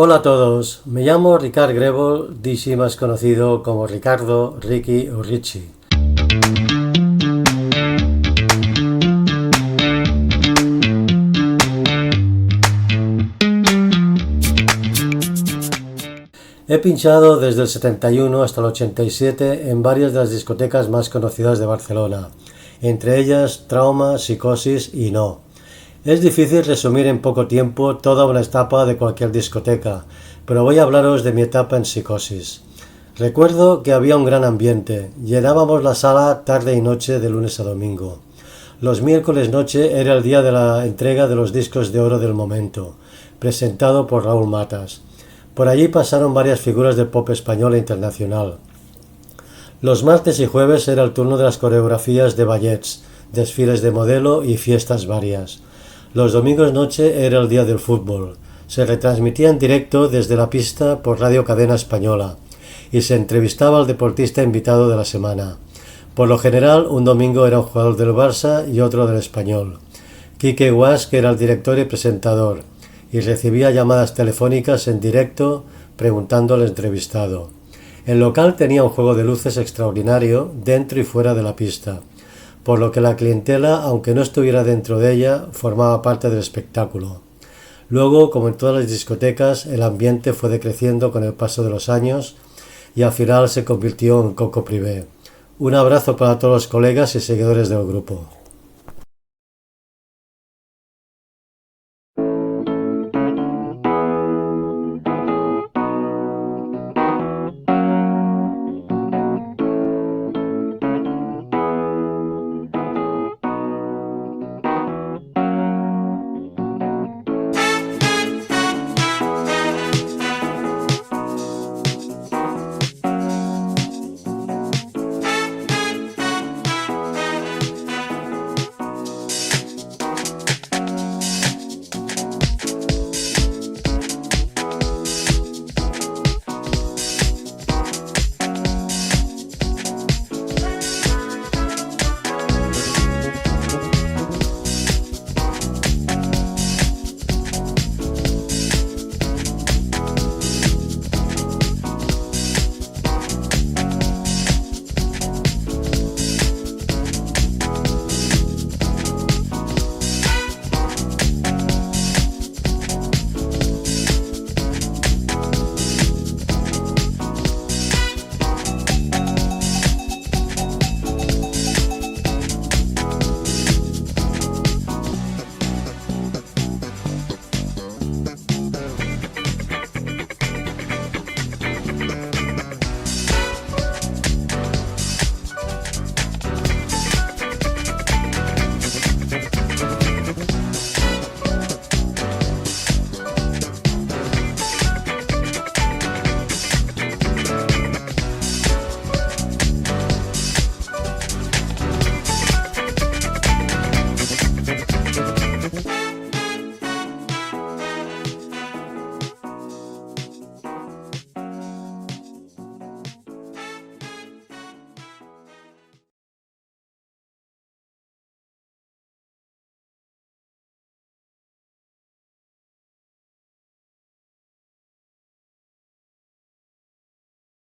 Hola a todos, me llamo Ricard Grébol, DC más conocido como Ricardo, Ricky o Richie. He pinchado desde el 71 hasta el 87 en varias de las discotecas más conocidas de Barcelona, entre ellas Trauma, Psicosis y No. Es difícil resumir en poco tiempo toda una etapa de cualquier discoteca, pero voy a hablaros de mi etapa en Psicosis. Recuerdo que había un gran ambiente, llenábamos la sala tarde y noche de lunes a domingo. Los miércoles noche era el día de la entrega de los discos de oro del momento, presentado por Raúl Matas. Por allí pasaron varias figuras del pop español e internacional. Los martes y jueves era el turno de las coreografías de ballets, desfiles de modelo y fiestas varias. Los domingos noche era el día del fútbol. Se retransmitía en directo desde la pista por Radio Cadena Española y se entrevistaba al deportista invitado de la semana. Por lo general, un domingo era un jugador del Barça y otro del Español. Quique Guas, que era el director y presentador, y recibía llamadas telefónicas en directo preguntando al entrevistado. El local tenía un juego de luces extraordinario dentro y fuera de la pista, por lo que la clientela, aunque no estuviera dentro de ella, formaba parte del espectáculo. Luego, como en todas las discotecas, el ambiente fue decreciendo con el paso de los años y al final se convirtió en Coco Privé. Un abrazo para todos los colegas y seguidores del grupo.